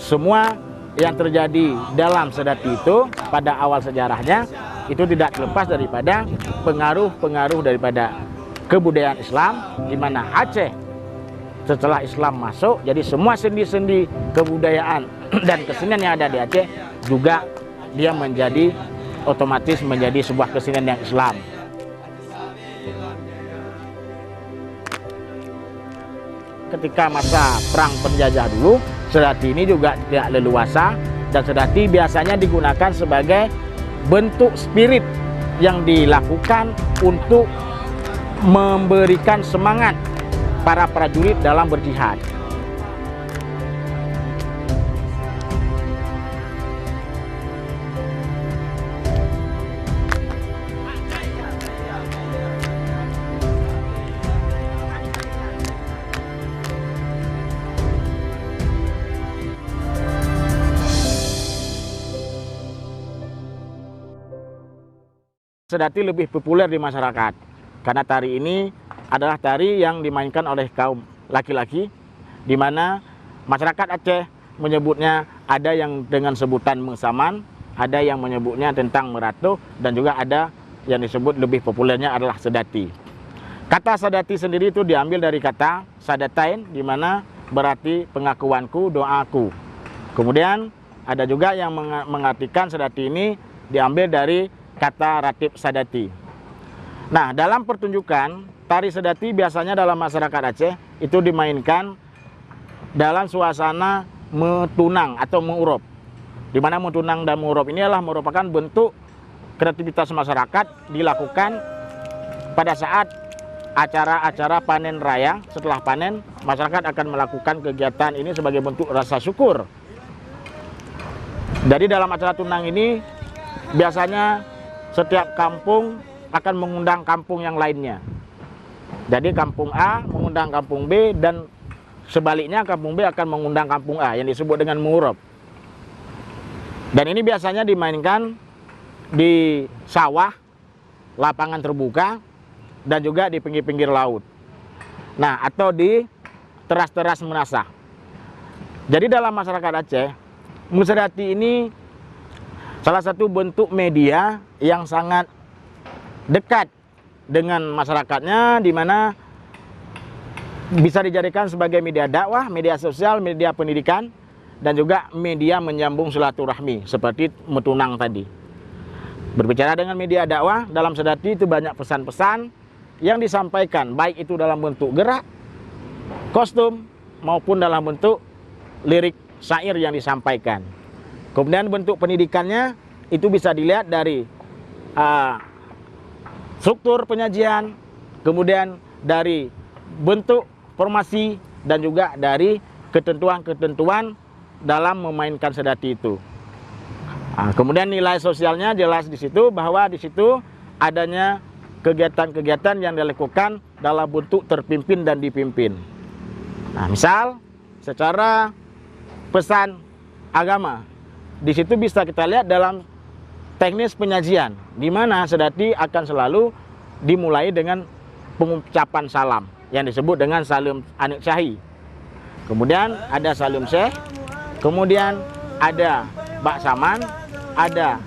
semua yang terjadi dalam Sedati itu pada awal sejarahnya itu tidak terlepas daripada pengaruh-pengaruh daripada kebudayaan Islam, di mana Aceh setelah Islam masuk, jadi semua sendi-sendi kebudayaan dan kesenian yang ada di Aceh juga dia menjadi otomatis menjadi sebuah kesenian yang Islam. Ketika masa perang penjajah dulu, Sedati ini juga tidak leluasa, dan Sedati biasanya digunakan sebagai bentuk spirit yang dilakukan untuk memberikan semangat para prajurit dalam berjihad. Sedati lebih populer di masyarakat karena tari ini adalah tari yang dimainkan oleh kaum laki-laki, di mana masyarakat Aceh menyebutnya ada yang dengan sebutan Mesaman, ada yang menyebutnya tentang Meratu, dan juga ada yang disebut lebih populernya adalah Sedati. Kata Sedati sendiri itu diambil dari kata Sadatain, di mana berarti pengakuanku, doaku. Kemudian ada juga yang mengartikan Sedati ini diambil dari kata Ratib Sadati. Nah, dalam pertunjukan tari Sedati biasanya dalam masyarakat Aceh itu dimainkan dalam suasana metunang atau mengurop. Di mana metunang dan mengurop ini adalah merupakan bentuk kreativitas masyarakat dilakukan pada saat acara-acara panen raya. Setelah panen, masyarakat akan melakukan kegiatan ini sebagai bentuk rasa syukur. Jadi dalam acara tunang ini biasanya setiap kampung akan mengundang kampung yang lainnya. Jadi kampung A mengundang kampung B, dan sebaliknya kampung B akan mengundang kampung A, yang disebut dengan mengurop. Dan ini biasanya dimainkan di sawah, lapangan terbuka, dan juga di pinggir-pinggir laut. Nah, atau di teras-teras menasah. Jadi dalam masyarakat Aceh, Sedati ini salah satu bentuk media yang sangat dekat dengan masyarakatnya, di mana bisa dijadikan sebagai media dakwah, media sosial, media pendidikan, dan juga media menyambung silaturahmi seperti metunang tadi. Berbicara dengan media dakwah, dalam Sedati itu banyak pesan-pesan yang disampaikan, baik itu dalam bentuk gerak, kostum, maupun dalam bentuk lirik syair yang disampaikan. Kemudian bentuk pendidikannya itu bisa dilihat dari struktur penyajian, kemudian dari bentuk formasi, dan juga dari ketentuan-ketentuan dalam memainkan Sedati itu. Kemudian nilai sosialnya jelas di situ, bahwa di situ adanya kegiatan-kegiatan yang dilakukan dalam bentuk terpimpin dan dipimpin. Nah, misal secara pesan agama, di situ bisa kita lihat dalam teknis penyajian, di mana Sedati akan selalu dimulai dengan pengucapan salam yang disebut dengan salam anik syahi. Kemudian ada salam syekh, kemudian ada bak saman, ada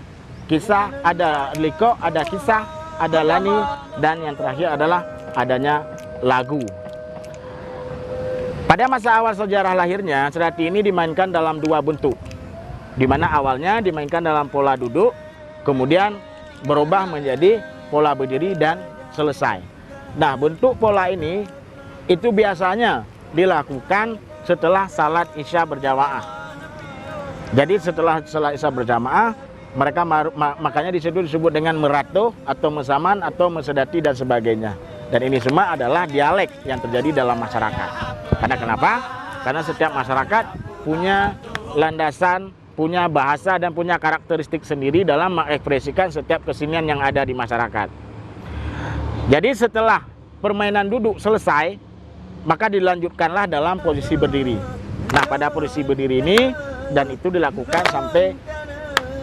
kisah, ada liko, ada kisah, ada lani, dan yang terakhir adalah adanya lagu. Pada masa awal sejarah lahirnya, Sedati ini dimainkan dalam dua bentuk, di mana awalnya dimainkan dalam pola duduk, kemudian berubah menjadi pola berdiri dan selesai. Nah, bentuk pola ini itu biasanya dilakukan setelah salat Isya berjamaah. Jadi setelah salat Isya berjamaah, mereka makanya disebut dengan meratu atau mesaman atau mesedati dan sebagainya. Dan ini semua adalah dialek yang terjadi dalam masyarakat. Karena kenapa? Karena setiap masyarakat punya landasan, punya bahasa, dan punya karakteristik sendiri dalam mengekspresikan setiap kesenian yang ada di masyarakat. Jadi setelah permainan duduk selesai, maka dilanjutkanlah dalam posisi berdiri. Nah, pada posisi berdiri ini, dan itu dilakukan sampai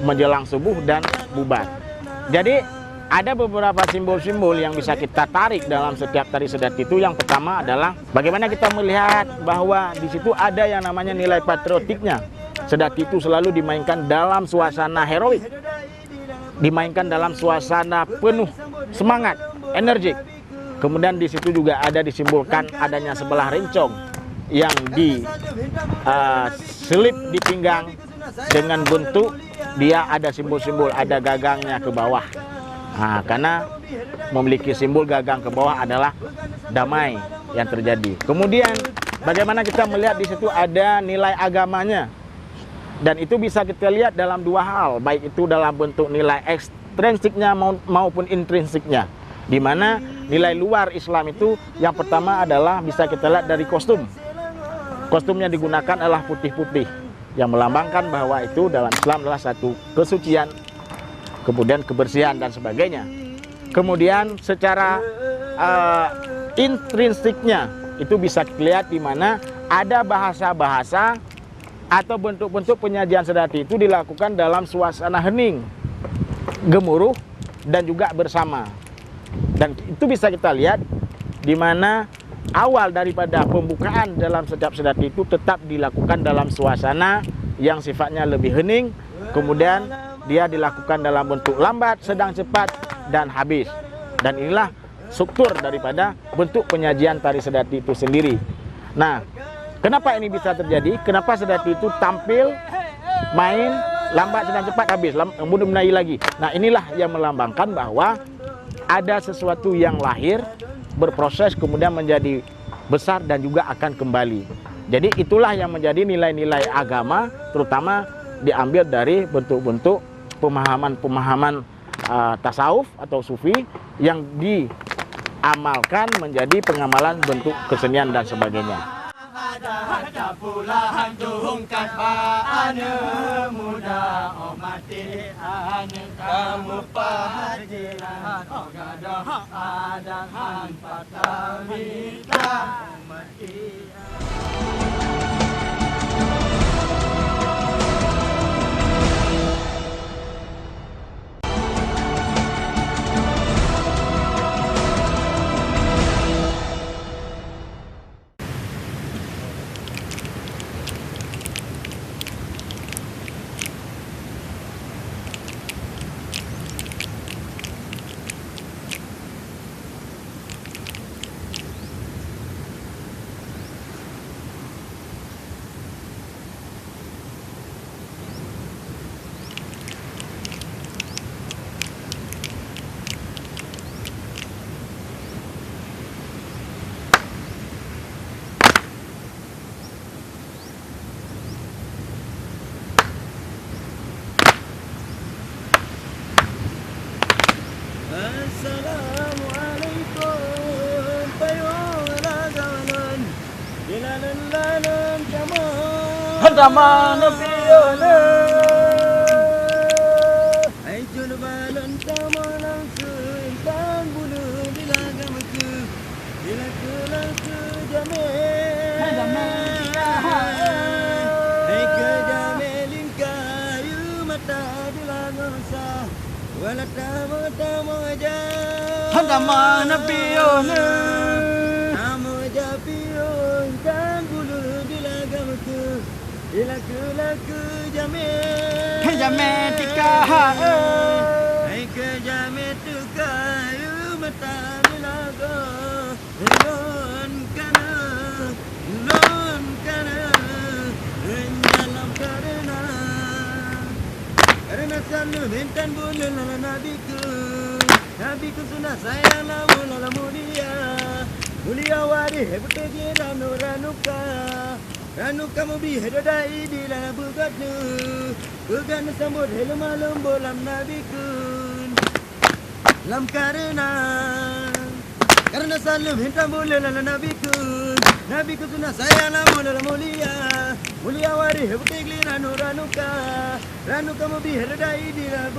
menjelang subuh dan bubar. Jadi ada beberapa simbol-simbol yang bisa kita tarik dalam setiap tari Sedati itu. Yang pertama adalah bagaimana kita melihat bahwa di situ ada yang namanya nilai patriotiknya. Sedati itu selalu dimainkan dalam suasana heroik, dimainkan dalam suasana penuh semangat, energik. Kemudian di situ juga ada disimbolkan adanya sebelah rencong yang diselip di pinggang dengan bentuk dia ada simbol-simbol, ada gagangnya ke bawah. Nah, karena memiliki simbol gagang ke bawah adalah damai yang terjadi. Kemudian bagaimana kita melihat di situ ada nilai agamanya, dan itu bisa kita lihat dalam dua hal, baik itu dalam bentuk nilai ekstrinsiknya maupun intrinsiknya. Di mana nilai luar Islam itu yang pertama adalah bisa kita lihat dari kostum. Kostum yang digunakan adalah putih-putih, yang melambangkan bahwa itu dalam Islam adalah satu kesucian, kemudian kebersihan dan sebagainya. Kemudian secara intrinsiknya itu bisa kita lihat di mana ada bahasa-bahasa atau bentuk-bentuk penyajian sedati itu dilakukan dalam suasana hening, gemuruh, dan juga bersama. Dan itu bisa kita lihat di mana awal daripada pembukaan dalam setiap sedati itu tetap dilakukan dalam suasana yang sifatnya lebih hening, kemudian dia dilakukan dalam bentuk lambat, sedang cepat, dan habis. Dan inilah struktur daripada bentuk penyajian tari sedati itu sendiri. Nah, kenapa ini bisa terjadi? Kenapa sedati itu tampil, main, lambat, sedang cepat, habis, kemudian menaik lagi. Nah, inilah yang melambangkan bahwa ada sesuatu yang lahir, berproses, kemudian menjadi besar dan juga akan kembali. Jadi itulah yang menjadi nilai-nilai agama, terutama diambil dari bentuk-bentuk pemahaman-pemahaman tasawuf atau sufi yang diamalkan menjadi pengamalan bentuk kesenian dan sebagainya. Ada pula hantuhungkan ane muda omati ane kamu pahajiran ogada ada han patawita omati. Assalamualaikum payolazalan dilalalan jaman Hadaman piyone ay julbalan tamalang sultan bulu dilagamaku dilakulaku jame ay kejamelin kayu mata dilagosa wala tamo aja Hadaman piyone tamo aja pion dan bulu dilagamaku dilakulaku jame Jame tika ay kejame tu kayu mata dilago lon kana dalam karena selalu minta bulan nabiku sunnah sayang lala mulia wari hebute ranuka mobi hedadai di lana bugan sambut helu malam bolam nabiku lam karena selalu minta bulan nabiku sunnah sayang lala mulia wari hebute ranuka mobi hedadai di lana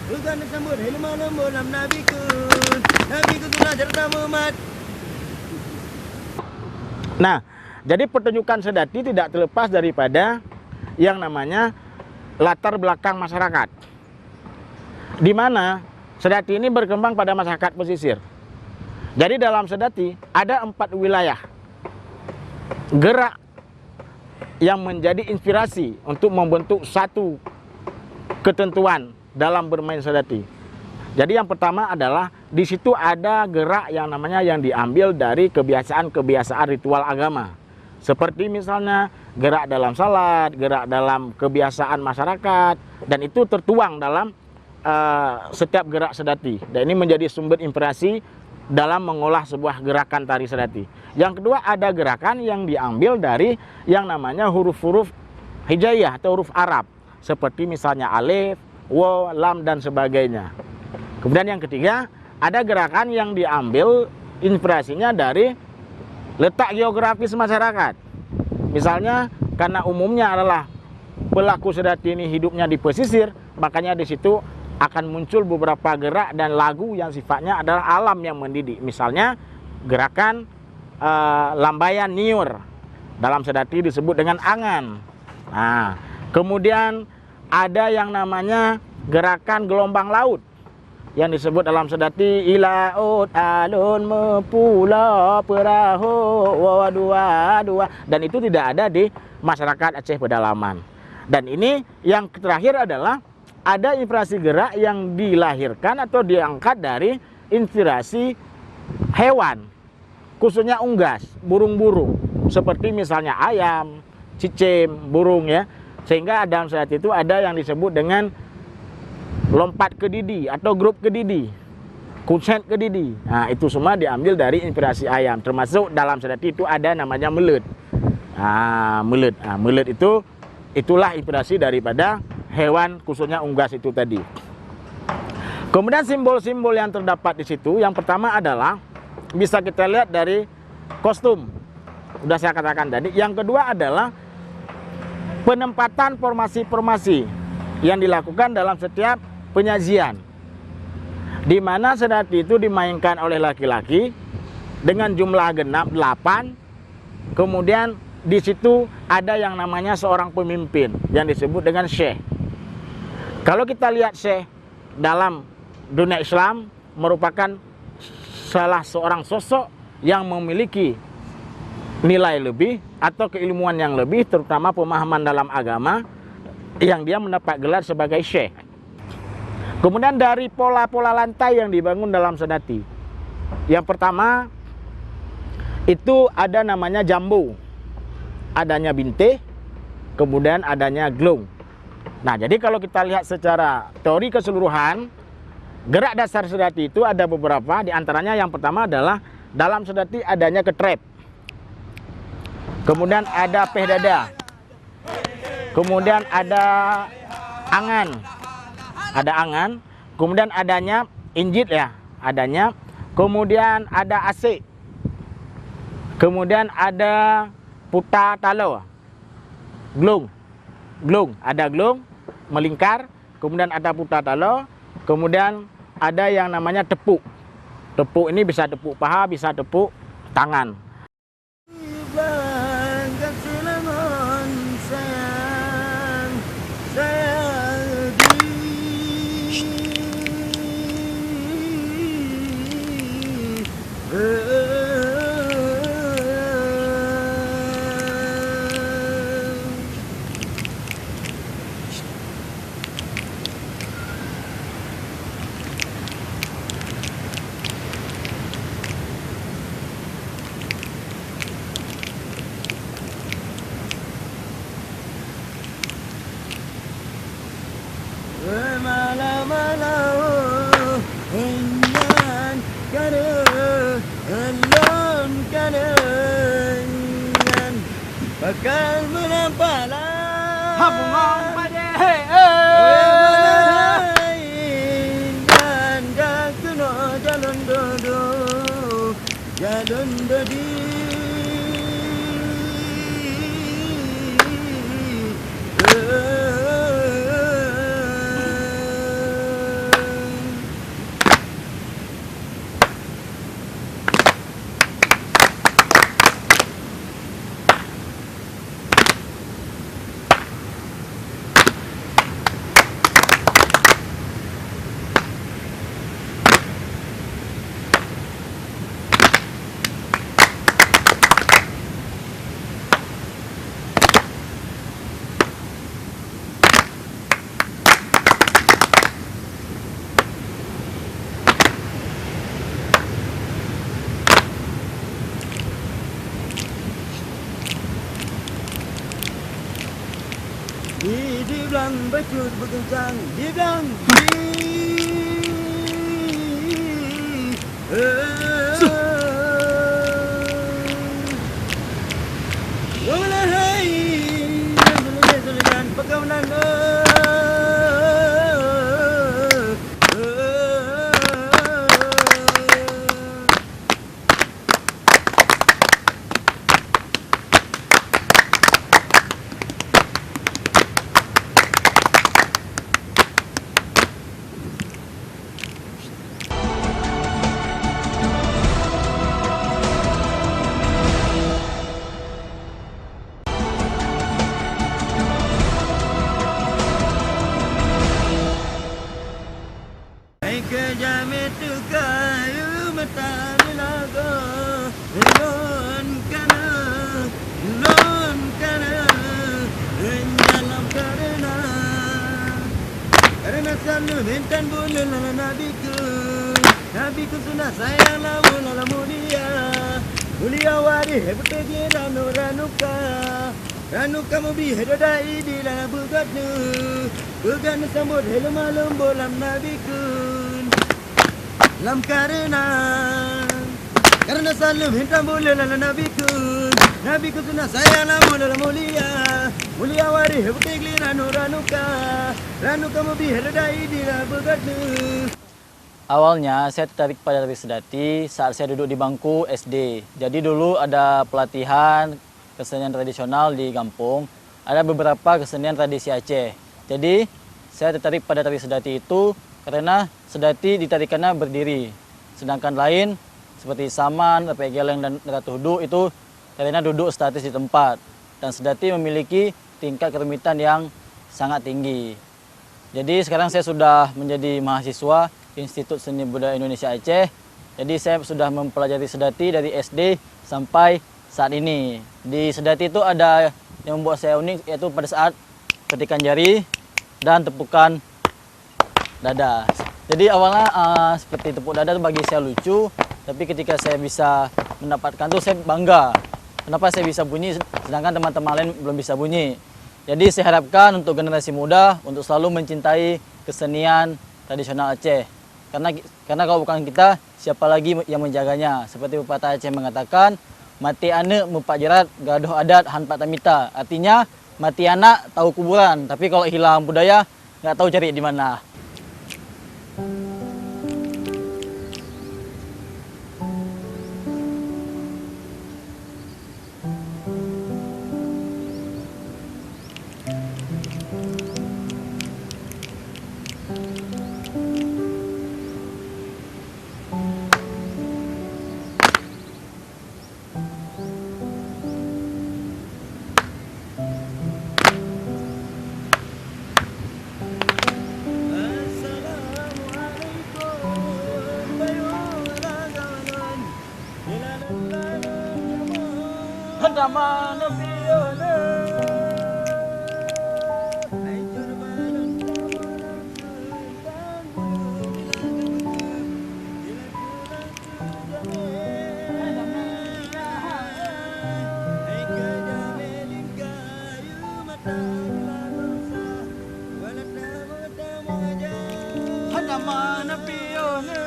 bugan sambut helu malam bolam nabiku sunnah jarta muhammad. Nah, jadi pertunjukan sedati tidak terlepas daripada yang namanya latar belakang masyarakat. Di mana sedati ini berkembang pada masyarakat pesisir. Jadi dalam sedati ada 4 wilayah gerak yang menjadi inspirasi untuk membentuk satu ketentuan dalam bermain sedati. Jadi yang pertama adalah di situ ada gerak yang namanya yang diambil dari kebiasaan-kebiasaan ritual agama. Seperti misalnya gerak dalam salat, gerak dalam kebiasaan masyarakat, dan itu tertuang dalam setiap gerak sedati. Dan ini menjadi sumber inspirasi dalam mengolah sebuah gerakan tari sedati. Yang kedua, ada gerakan yang diambil dari yang namanya huruf-huruf hijaiyah atau huruf Arab, seperti misalnya alif, waw, lam, dan sebagainya. Kemudian yang ketiga, ada gerakan yang diambil inspirasinya dari letak geografis masyarakat. Misalnya karena umumnya adalah pelaku sedati ini hidupnya di pesisir, makanya di situ akan muncul beberapa gerak dan lagu yang sifatnya adalah alam yang mendidik. Misalnya gerakan lambayan niur, dalam sedati disebut dengan angan. Nah, kemudian ada yang namanya gerakan gelombang laut yang disebut dalam sedati ilaut alun mepula perahu dua, dan itu tidak ada di masyarakat Aceh pedalaman. Dan ini yang terakhir adalah ada inspirasi gerak yang dilahirkan atau diangkat dari inspirasi hewan, khususnya unggas, burung-burung, seperti misalnya ayam, cicim, burung ya. Sehingga dalam sedati itu ada yang disebut dengan lompat kedidi atau grup kedidi, kunset kedidi. Nah, itu semua diambil dari inspirasi ayam. Termasuk dalam sedati itu ada namanya melet. Melet itu itulah inspirasi daripada hewan, khususnya unggas itu tadi. Kemudian simbol-simbol yang terdapat di situ, yang pertama adalah bisa kita lihat dari kostum. Sudah saya katakan tadi. Yang kedua adalah penempatan formasi-formasi yang dilakukan dalam setiap penyajian, di mana sedati itu dimainkan oleh laki-laki dengan jumlah genap 8. Kemudian di situ ada yang namanya seorang pemimpin yang disebut dengan syekh. Kalau kita lihat syekh dalam dunia Islam merupakan salah seorang sosok yang memiliki nilai lebih atau keilmuan yang lebih, terutama pemahaman dalam agama, yang dia mendapat gelar sebagai syekh. Kemudian dari pola-pola lantai yang dibangun dalam sedati, yang pertama itu ada namanya jambu, adanya binte, kemudian adanya glung. Nah, jadi kalau kita lihat secara teori keseluruhan, gerak dasar sedati itu ada beberapa. Di antaranya yang pertama adalah dalam sedati adanya ketrep, kemudian ada pehdada, kemudian ada angan, kemudian adanya injit ya, kemudian ada asik, kemudian ada puta talo, glung, ada glung melingkar, kemudian ada puta talo, kemudian ada yang namanya tepuk. Tepuk ini bisa tepuk paha, bisa tepuk tangan. Bakal menampalah Habungan pada dan jaktuno jalon dodo jalon dodi Di belang becut berkencang, di belang Walahai, dan perkawinan Kejamit kayu mata laga lon kana dalam karena selalu minta bulan nabiku sudah sayang lama mulia wari hebat ranuka mobi hedai di dalam bukan sambut helm malam bolam nabiku lam karena selalu minta bulan nabiku sudah sayang lama mulia wari hebat ranuka mobi hedai di dalam Awalnya saya tertarik pada tari Sedati saat saya duduk di bangku SD. Jadi dulu ada pelatihan kesenian tradisional di kampung. Ada beberapa kesenian tradisi Aceh. Jadi saya tertarik pada tari Sedati itu karena Sedati ditarikannya berdiri. Sedangkan lain seperti Saman, Repek Geleng, dan Ratu Hudu itu tarinya duduk statis di tempat. Dan Sedati memiliki tingkat kerumitan yang sangat tinggi. Jadi sekarang saya sudah menjadi mahasiswa Institut Seni Budaya Indonesia Aceh. Jadi saya sudah mempelajari Sedati dari SD sampai saat ini. Di Sedati itu ada yang membuat saya unik, yaitu pada saat petikan jari dan tepukan dada. Jadi awalnya seperti tepuk dada itu bagi saya lucu, tapi ketika saya bisa mendapatkan itu saya bangga. Kenapa saya bisa bunyi sedangkan teman-teman lain belum bisa bunyi. Jadi saya harapkan untuk generasi muda untuk selalu mencintai kesenian tradisional Aceh. Karena kalau bukan kita, siapa lagi yang menjaganya? Seperti pepatah Aceh mengatakan, mati anak mupak jerat, gaduh adat han patamita. Artinya, mati anak tahu kuburan, tapi kalau hilang budaya, nggak tahu cari di mana. Handama Nabiona Handama Nabiona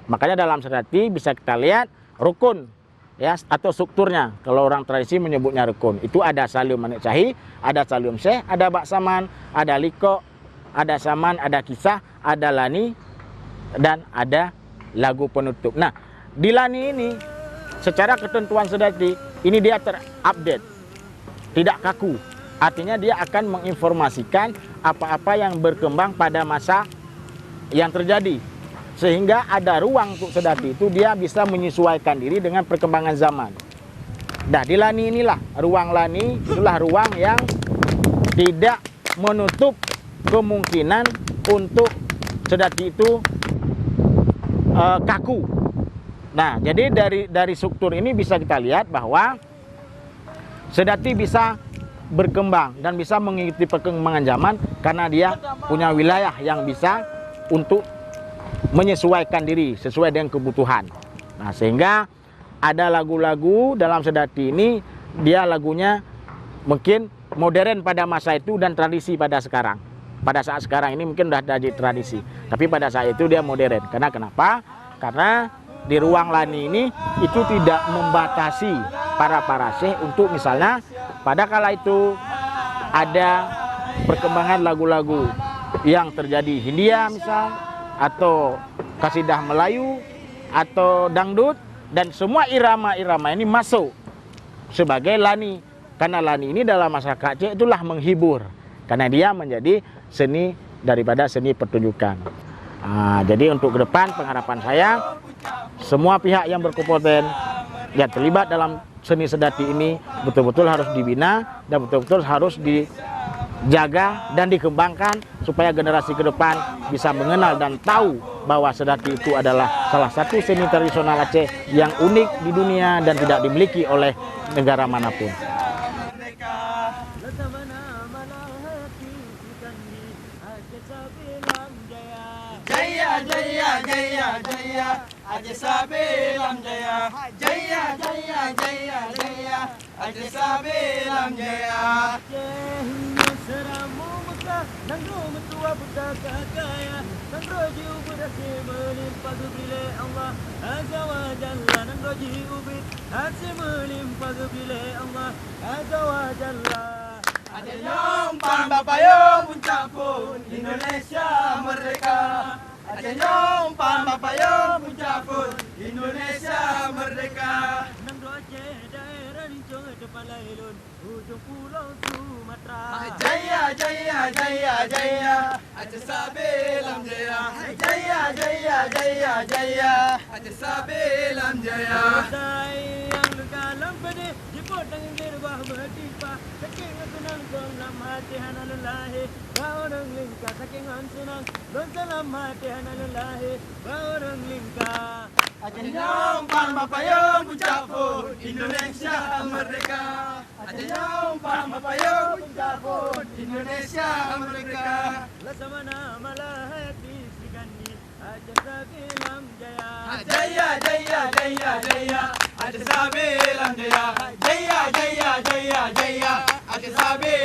Makanya dalam sedati bisa kita lihat rukun ya atau strukturnya. Kalau orang tradisi menyebutnya rukun. Itu ada Salium Manik Cahi, ada Salium Syekh, ada Baksaman, ada Liko, ada Saman, ada Kisah, ada Lani, dan ada lagu penutup. Nah, di Lani ini secara ketentuan sedati ini dia terupdate, tidak kaku. Artinya dia akan menginformasikan apa-apa yang berkembang pada masa yang terjadi. Sehingga ada ruang untuk sedati itu dia bisa menyesuaikan diri dengan perkembangan zaman. Nah, di Lani inilah, ruang Lani itulah ruang yang tidak menutup kemungkinan untuk sedati itu kaku. Nah, jadi dari struktur ini bisa kita lihat bahwa sedati bisa berkembang dan bisa mengikuti perkembangan zaman karena dia punya wilayah yang bisa untuk menyesuaikan diri sesuai dengan kebutuhan. Nah, sehingga ada lagu-lagu dalam sedati ini dia lagunya mungkin modern pada masa itu dan tradisi pada sekarang. Pada saat sekarang ini mungkin sudah jadi tradisi, tapi pada saat itu dia modern. Karena kenapa? Karena di ruang Lani ini itu tidak membatasi para syekh untuk misalnya pada kala itu ada perkembangan lagu-lagu yang terjadi Hindia misal, atau kasidah Melayu, atau dangdut, dan semua irama-irama ini masuk sebagai Lani. Karena Lani ini dalam masyarakat Aceh itulah menghibur, karena dia menjadi seni daripada seni pertunjukan. Jadi untuk ke depan pengharapan saya, semua pihak yang berkompeten yang terlibat dalam seni sedati ini betul-betul harus dibina dan betul-betul harus dijaga dan dikembangkan supaya generasi ke depan bisa mengenal dan tahu bahwa sedati itu adalah salah satu seni tradisional Aceh yang unik di dunia dan tidak dimiliki oleh negara manapun. Jaya jaya jaya jaya Aceh Sabelam jaya jaya jaya jaya jaya Aceh Sabelam jaya Aceh seramu Mekah nangro metua putaka kaya nangro jiu berasi melimpah kebile Allah azza wa jalla nangro jiu bit hati melimpah kebile Allah azza wa jalla Aceh nyompang bapayong puncak pun Indonesia merdeka Aceh nyompang bapayong puncak pun Indonesia merdeka Nangro Aceh daerah lincong depan lailun ujung pulau Sumatera Jaya jaya jaya jaya Aceh Sabelam jaya Jaya jaya jaya jaya Aceh Sabelam jaya Sayang lengkalam pedih jemput dengan gerbah bertimpah saking senang dalam hati hana lelahi orang lingkar saking senang dalam hati hana lelahi orang lingkar Aceh nyompang bapayong puncak pun Indonesia merdeka Aceh nyompang bapayong puncak pun Indonesia merdeka Laksamana malahati Srikandi Aceh Sabelam jaya Jaya jaya jaya jaya Aceh Sabelam jaya Jaya jaya jaya jaya Aceh Sabelam